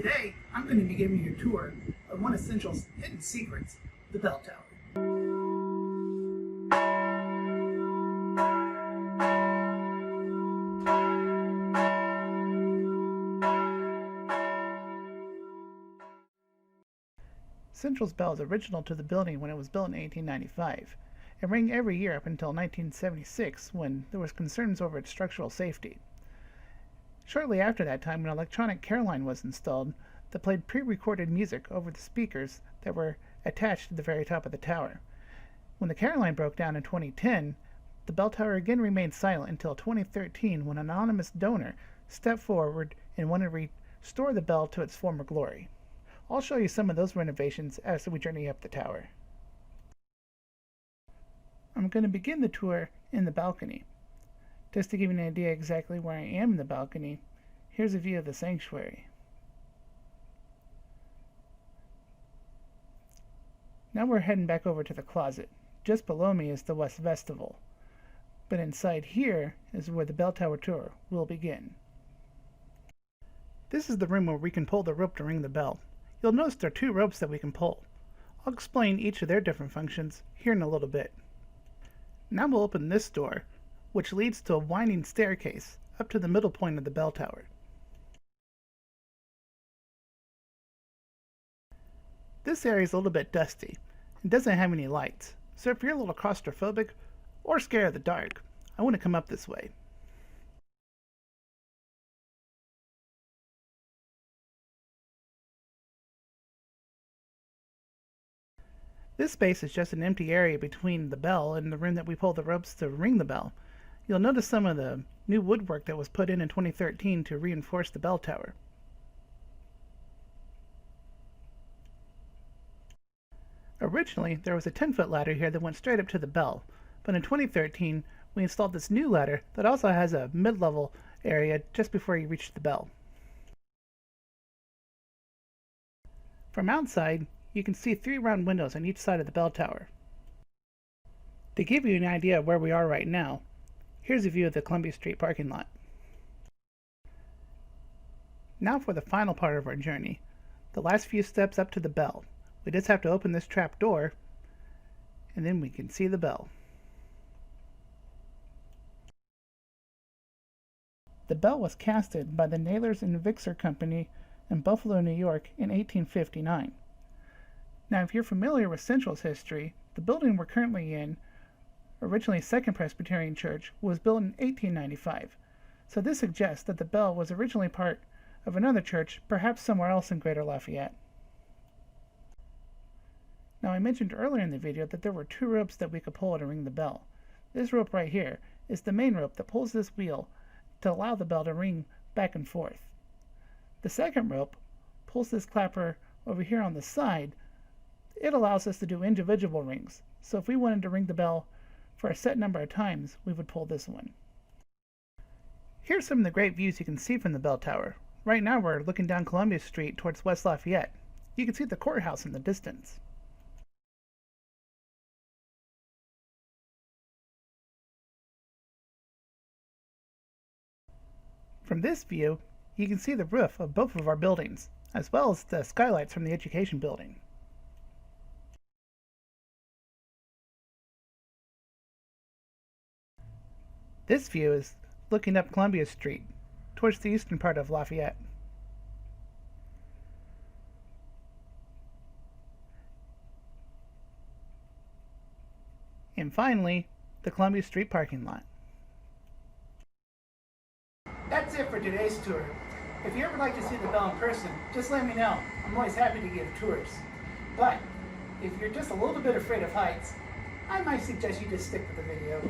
Today, I'm going to be giving you a tour of one of Central's hidden secrets, the bell tower. Central's bell is original to the building when it was built in 1895. It rang every year up until 1976 when there was concerns over its structural safety. Shortly after that time, an electronic care line was installed that played pre-recorded music over the speakers that were attached to the very top of the tower. When the care line broke down in 2010, the bell tower again remained silent until 2013 when an anonymous donor stepped forward and wanted to restore the bell to its former glory. I'll show you some of those renovations as we journey up the tower. I'm going to begin the tour in the balcony. Just to give you an idea exactly where I am in the balcony, here's a view of the sanctuary. Now we're heading back over to the closet. Just below me is the west vestibule, but inside here is where the bell tower tour will begin. This is the room where we can pull the rope to ring the bell. You'll notice there are two ropes that we can pull. I'll explain each of their different functions here in a little bit. Now we'll open this door, which leads to a winding staircase up to the middle point of the bell tower. This area is a little bit dusty and doesn't have any lights, so if you're a little claustrophobic or scared of the dark, I want to come up this way. This space is just an empty area between the bell and the room that we pull the ropes to ring the bell. You'll notice some of the new woodwork that was put in 2013 to reinforce the bell tower. Originally, there was a 10-foot ladder here that went straight up to the bell, but in 2013 we installed this new ladder that also has a mid-level area just before you reach the bell. From outside, you can see 3 round windows on each side of the bell tower. To give you an idea of where we are right now, here's a view of the Columbia Street parking lot. Now for the final part of our journey, the last few steps up to the bell. We just have to open this trap door, and then we can see the bell. The bell was casted by the Nailers and Vixer Company in Buffalo, New York in 1859. Now, if you're familiar with Central's history, the building we're currently in, originally Second Presbyterian Church, was built in 1895. So this suggests that the bell was originally part of another church, perhaps somewhere else in Greater Lafayette. Now, I mentioned earlier in the video that there were 2 ropes that we could pull to ring the bell. This rope right here is the main rope that pulls this wheel to allow the bell to ring back and forth. The second rope pulls this clapper over here on the side. It allows us to do individual rings. So if we wanted to ring the bell for a set number of times, we would pull this one. Here's some of the great views you can see from the bell tower. Right now we're looking down Columbia Street towards West Lafayette. You can see the courthouse in the distance. From this view, you can see the roof of both of our buildings, as well as the skylights from the education building. This view is looking up Columbia Street, towards the eastern part of Lafayette. And finally, the Columbia Street parking lot. That's it for today's tour. If you ever like to see the bell in person, just let me know. I'm always happy to give tours. But if you're just a little bit afraid of heights, I might suggest you just stick with the video.